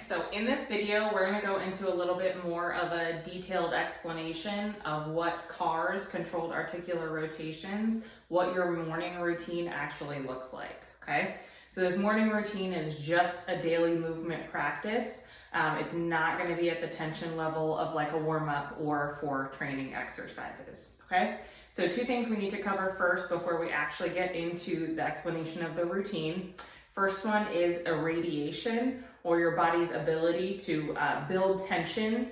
So in this video, we're going to go into a little bit more of a detailed explanation of what CARs, controlled articular rotations, what your morning routine actually looks like, okay? So this morning routine is just a daily movement practice. It's not going to be at the tension level of like a warm-up or for training exercises, okay? So two things we need to cover first before we actually get into the explanation of the routine. First one is irradiation, or your body's ability to build tension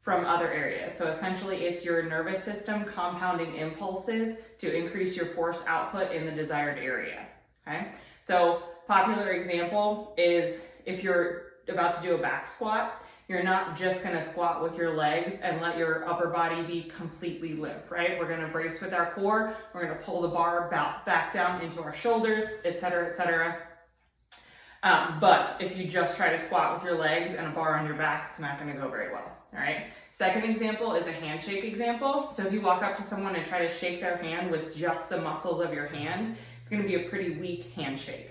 from other areas. So essentially it's your nervous system compounding impulses to increase your force output in the desired area, okay? So popular example is if you're about to do a back squat, you're not just gonna squat with your legs and let your upper body be completely limp, right? We're gonna brace with our core, we're gonna pull the bar back down into our shoulders, et cetera, et cetera. But if you just try to squat with your legs and a bar on your back, it's not gonna go very well, all right? Second example is a handshake example. So if you walk up to someone and try to shake their hand with just the muscles of your hand, it's gonna be a pretty weak handshake.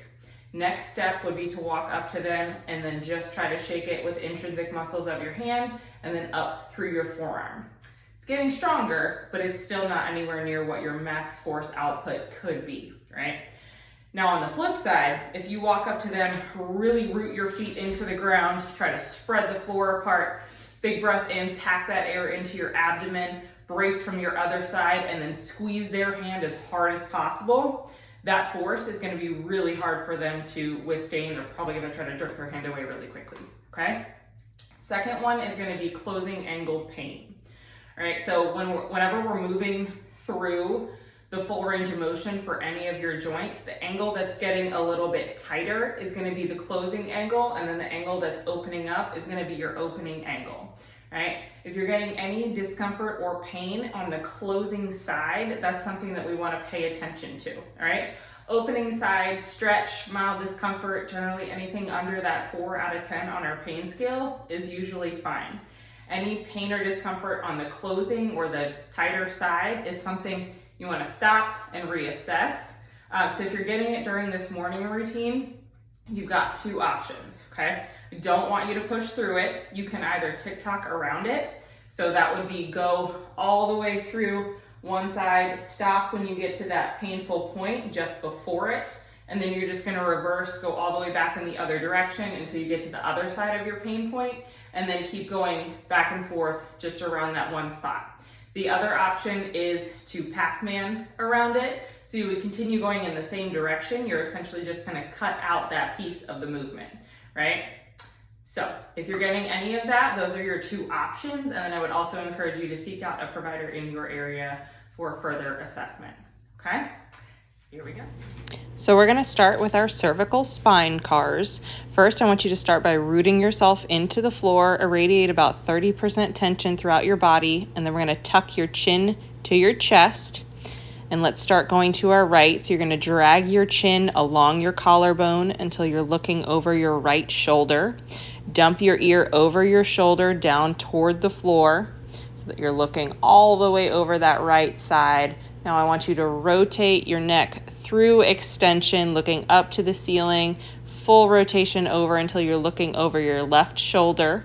Next step would be to walk up to them and then just try to shake it with intrinsic muscles of your hand and then up through your forearm. It's getting stronger, but it's still not anywhere near what your max force output could be, right? Now on the flip side, if you walk up to them, really root your feet into the ground, try to spread the floor apart, big breath in, pack that air into your abdomen, brace from your other side, and then squeeze their hand as hard as possible, that force is gonna be really hard for them to withstand. They're probably gonna try to jerk their hand away really quickly, okay? Second one is gonna be closing angle pain. All right, so whenever we're moving through the full range of motion for any of your joints, the angle that's getting a little bit tighter is going to be the closing angle, and then the angle that's opening up is going to be your opening angle, right? If you're getting any discomfort or pain on the closing side, that's something that we want to pay attention to, all right? Opening side, stretch, mild discomfort, generally anything under that 4 out of 10 on our pain scale is usually fine. Any pain or discomfort on the closing or the tighter side is something you want to stop and reassess. So if you're getting it during this morning routine, you've got two options, okay? I don't want you to push through it. You can either TikTok around it. So that would be go all the way through one side, stop when you get to that painful point just before it, and then you're just gonna reverse, go all the way back in the other direction until you get to the other side of your pain point, and then keep going back and forth just around that one spot. The other option is to Pac-Man around it. So you would continue going in the same direction. You're essentially just gonna cut out that piece of the movement, right? So if you're getting any of that, those are your two options. And then I would also encourage you to seek out a provider in your area for further assessment, okay? Here we go. So we're going to start with our cervical spine CARs. First, I want you to start by rooting yourself into the floor, irradiate about 30% tension throughout your body, and then we're going to tuck your chin to your chest. And let's start going to our right. So you're going to drag your chin along your collarbone until you're looking over your right shoulder. Dump your ear over your shoulder down toward the floor so that you're looking all the way over that right side. Now I want you to rotate your neck through extension, looking up to the ceiling, full rotation over until you're looking over your left shoulder.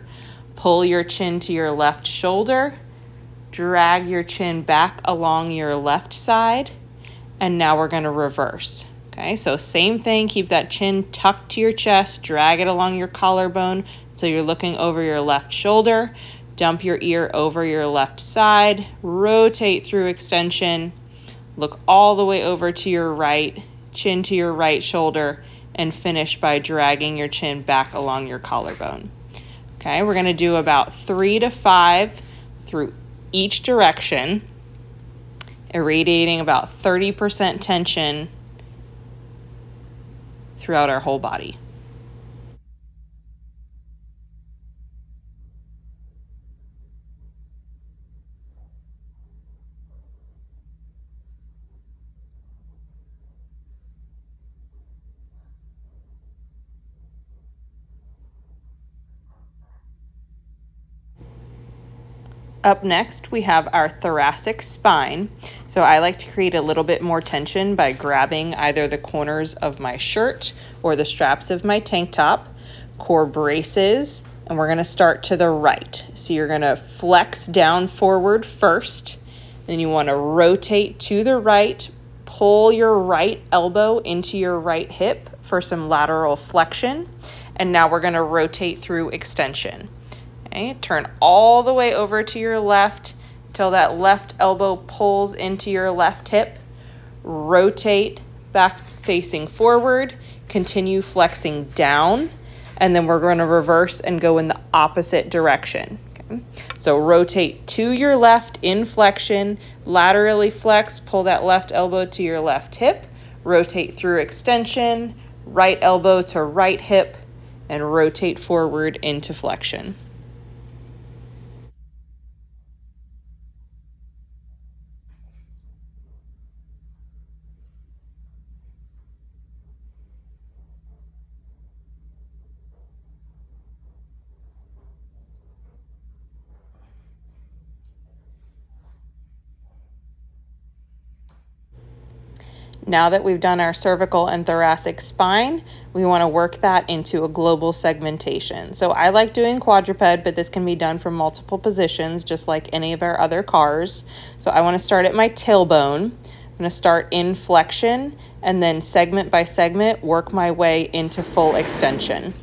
Pull your chin to your left shoulder, drag your chin back along your left side, and now we're going to reverse. Okay, so same thing, keep that chin tucked to your chest, drag it along your collarbone until you're looking over your left shoulder, dump your ear over your left side, rotate through extension, look all the way over to your right, chin to your right shoulder, and finish by dragging your chin back along your collarbone. Okay, we're going to do about 3 to 5 through each direction, irradiating about 30% tension throughout our whole body. Up next, we have our thoracic spine. So I like to create a little bit more tension by grabbing either the corners of my shirt or the straps of my tank top, core braces, and we're gonna start to the right. So you're gonna flex down forward first, then you wanna rotate to the right, pull your right elbow into your right hip for some lateral flexion, and now we're gonna rotate through extension. Okay, turn all the way over to your left till that left elbow pulls into your left hip. Rotate back facing forward, continue flexing down, and then we're going to reverse and go in the opposite direction. Okay? So rotate to your left in flexion, laterally flex, pull that left elbow to your left hip, rotate through extension, right elbow to right hip, and rotate forward into flexion. Now that we've done our cervical and thoracic spine, we want to work that into a global segmentation. So I like doing quadruped, but this can be done from multiple positions, just like any of our other cars. So I want to start at my tailbone. I'm going to start in flexion and then segment by segment, work my way into full extension.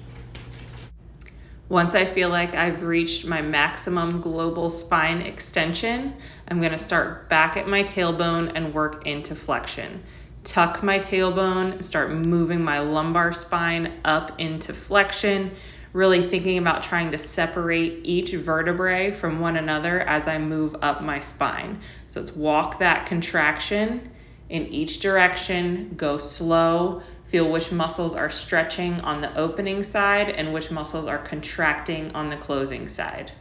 Once I feel like I've reached my maximum global spine extension, I'm going to start back at my tailbone and work into flexion. Tuck my tailbone, start moving my lumbar spine up into flexion, really thinking about trying to separate each vertebrae from one another as I move up my spine. So let's walk that contraction in each direction, go slow, feel which muscles are stretching on the opening side and which muscles are contracting on the closing side.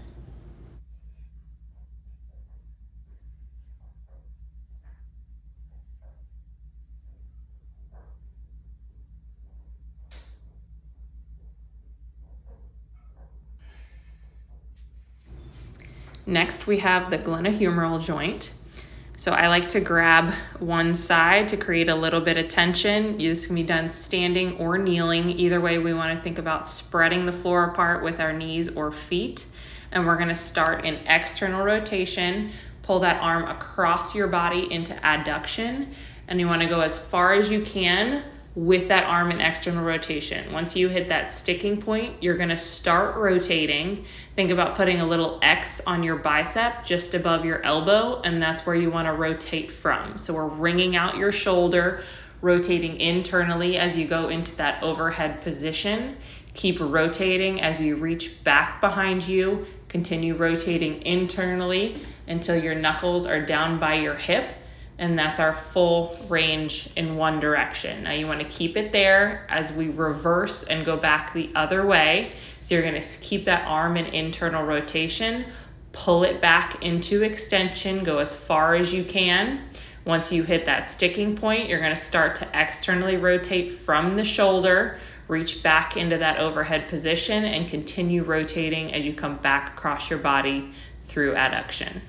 Next, we have the glenohumeral joint. So I like to grab one side to create a little bit of tension. This can be done standing or kneeling. Either way, we want to think about spreading the floor apart with our knees or feet. And we're going to start in external rotation. Pull that arm across your body into adduction. And you want to go as far as you can with that arm in external rotation. Once you hit that sticking point, you're going to start rotating. Think about putting a little X on your bicep just above your elbow, and that's where you want to rotate from. So we're wringing out your shoulder, rotating internally as you go into that overhead position. Keep rotating as you reach back behind you. Continue rotating internally until your knuckles are down by your hip. And that's our full range in one direction. Now you want to keep it there as we reverse and go back the other way. So you're going to keep that arm in internal rotation, pull it back into extension, go as far as you can. Once you hit that sticking point, you're going to start to externally rotate from the shoulder, reach back into that overhead position, and continue rotating as you come back across your body through adduction.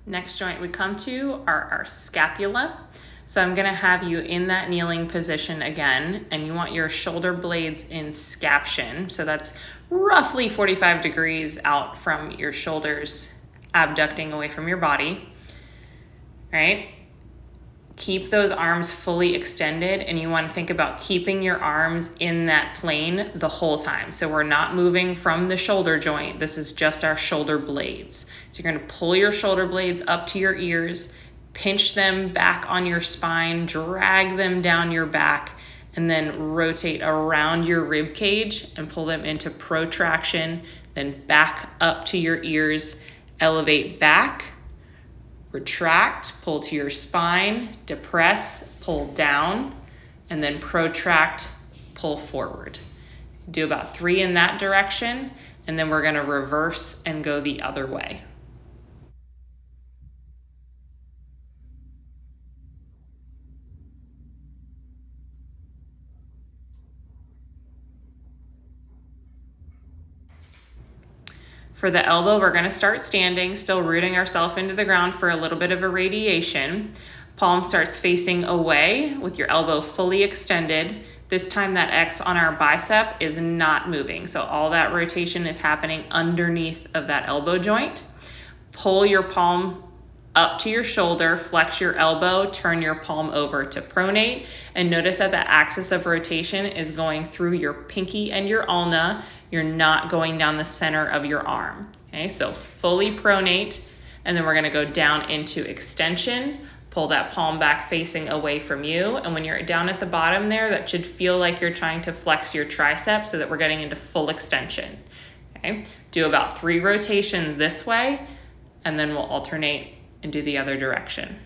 Next joint we come to are our scapula. So I'm gonna have you in that kneeling position again, and you want your shoulder blades in scaption. So that's roughly 45 degrees out from your shoulders, abducting away from your body, right? Keep those arms fully extended, and you want to think about keeping your arms in that plane the whole time. So we're not moving from the shoulder joint. This is just our shoulder blades. So you're going to pull your shoulder blades up to your ears, pinch them back on your spine, drag them down your back, and then rotate around your rib cage and pull them into protraction then back up to your ears, elevate back, retract, pull to your spine, depress, pull down, and then protract, pull forward. Do about 3 in that direction, and then we're going to reverse and go the other way. For the elbow, we're going to start standing, still rooting ourselves into the ground for a little bit of irradiation. Palm starts facing away with your elbow fully extended. This time that X on our bicep is not moving. So all that rotation is happening underneath of that elbow joint. Pull your palm up to your shoulder, flex your elbow, turn your palm over to pronate, and notice that the axis of rotation is going through your pinky and your ulna. You're not going down the center of your arm. Okay, so fully pronate, and then we're gonna go down into extension. Pull that palm back facing away from you, and when you're down at the bottom there, that should feel like you're trying to flex your tricep so that we're getting into full extension. Okay, do about 3 rotations this way, and then we'll alternate and do the other direction.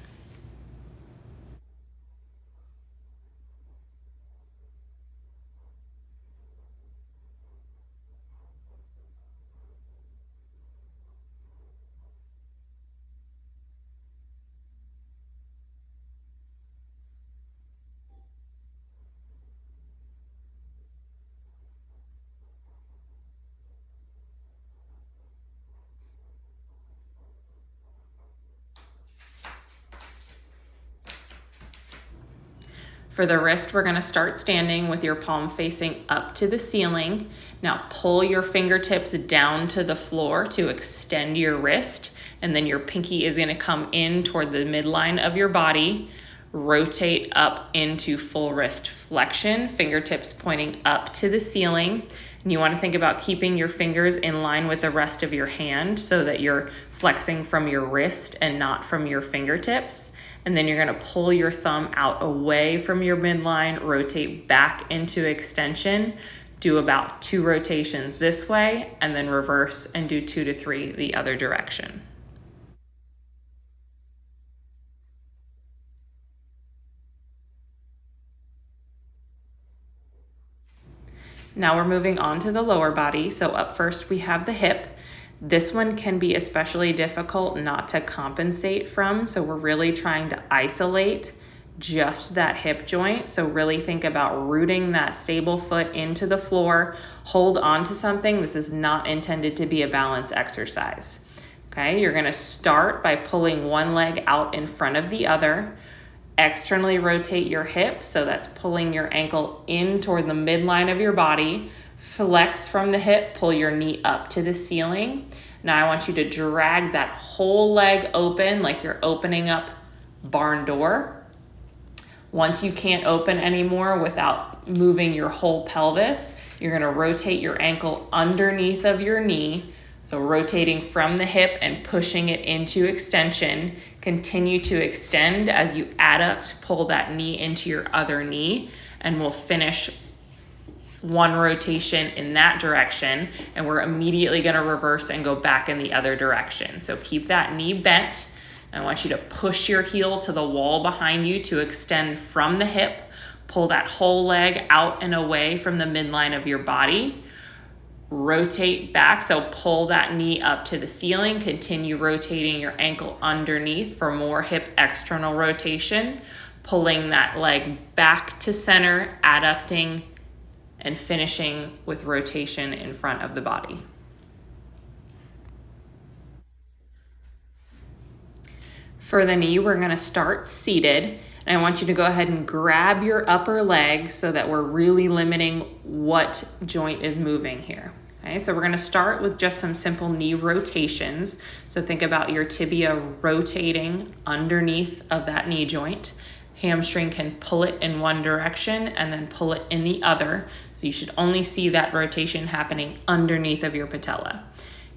For the wrist, we're gonna start standing with your palm facing up to the ceiling. Now pull your fingertips down to the floor to extend your wrist, and then your pinky is gonna come in toward the midline of your body. Rotate up into full wrist flexion, fingertips pointing up to the ceiling. And you wanna think about keeping your fingers in line with the rest of your hand so that you're flexing from your wrist and not from your fingertips. And then you're gonna pull your thumb out away from your midline, rotate back into extension, do about 2 rotations this way, and then reverse and do 2 to 3 the other direction. Now we're moving on to the lower body. So up first we have the hip. This one can be especially difficult not to compensate from. So we're really trying to isolate just that hip joint. So really think about rooting that stable foot into the floor. Hold on to something. This is not intended to be a balance exercise. Okay, you're gonna start by pulling one leg out in front of the other. Externally rotate your hip. So that's pulling your ankle in toward the midline of your body. Flex from the hip, pull your knee up to the ceiling. Now I want you to drag that whole leg open like you're opening up barn door. Once you can't open anymore without moving your whole pelvis, you're gonna rotate your ankle underneath of your knee. So rotating from the hip and pushing it into extension. Continue to extend as you adduct, pull that knee into your other knee, and we'll finish 1 rotation in that direction, and we're immediately gonna reverse and go back in the other direction. So keep that knee bent. I want you to push your heel to the wall behind you to extend from the hip. Pull that whole leg out and away from the midline of your body. Rotate back, so pull that knee up to the ceiling. Continue rotating your ankle underneath for more hip external rotation. Pulling that leg back to center, adducting, and finishing with rotation in front of the body. For the knee, we're gonna start seated, and I want you to go ahead and grab your upper leg so that we're really limiting what joint is moving here. Okay, so we're gonna start with just some simple knee rotations. So think about your tibia rotating underneath of that knee joint. Hamstring can pull it in one direction and then pull it in the other. So you should only see that rotation happening underneath of your patella.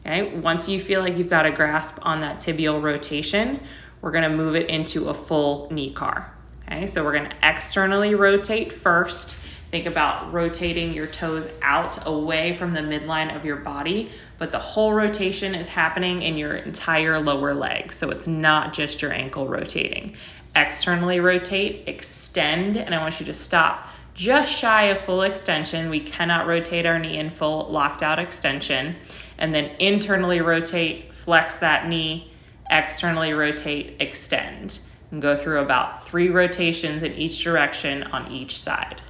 Okay, once you feel like you've got a grasp on that tibial rotation, we're gonna move it into a full knee car. Okay, so we're gonna externally rotate first, Think about rotating your toes out away from the midline of your body, but the whole rotation is happening in your entire lower leg. So it's not just your ankle rotating. Externally rotate, extend, and I want you to stop just shy of full extension. We cannot rotate our knee in full locked out extension. And then internally rotate, flex that knee, externally rotate, extend. And go through about 3 rotations in each direction on each side.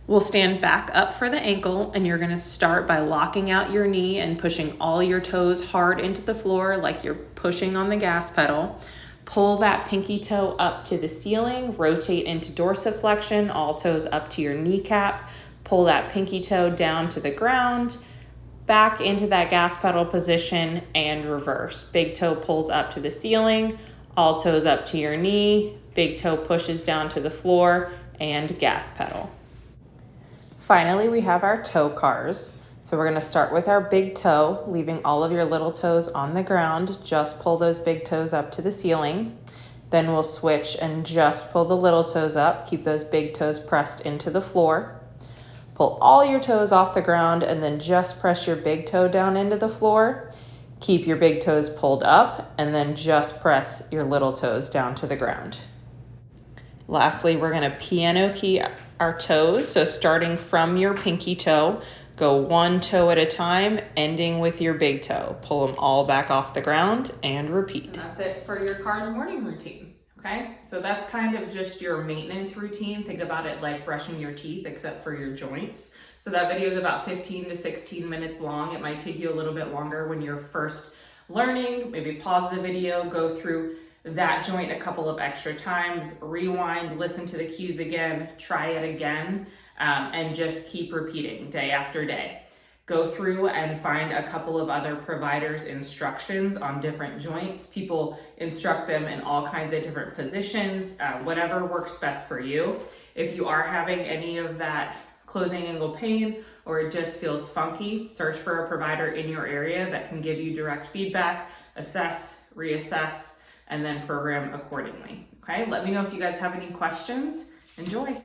We'll stand back up for the ankle, and you're gonna start by locking out your knee and pushing all your toes hard into the floor like you're pushing on the gas pedal. Pull that pinky toe up to the ceiling, rotate into dorsiflexion, all toes up to your kneecap. Pull that pinky toe down to the ground, back into that gas pedal position, and reverse. Big toe pulls up to the ceiling, all toes up to your knee, big toe pushes down to the floor, and gas pedal. Finally, we have our toe cars. So we're gonna start with our big toe, leaving all of your little toes on the ground. Just pull those big toes up to the ceiling. Then we'll switch and just pull the little toes up. Keep those big toes pressed into the floor. Pull all your toes off the ground and then just press your big toe down into the floor. Keep your big toes pulled up and then just press your little toes down to the ground. Lastly, we're gonna piano key our toes. So starting from your pinky toe, go 1 toe at a time, ending with your big toe. Pull them all back off the ground and repeat. And that's it for your car's morning routine, okay? So that's kind of just your maintenance routine. Think about it like brushing your teeth, except for your joints. So that video is about 15 to 16 minutes long. It might take you a little bit longer when you're first learning. Maybe pause the video, go through that joint a couple of extra times, rewind, listen to the cues again, try it again, and just keep repeating day after day. Go through and find a couple of other providers' instructions on different joints. People instruct them in all kinds of different positions, whatever works best for you. If you are having any of that closing angle pain or it just feels funky, search for a provider in your area that can give you direct feedback, assess, reassess, and then program accordingly. Okay, let me know if you guys have any questions. Enjoy.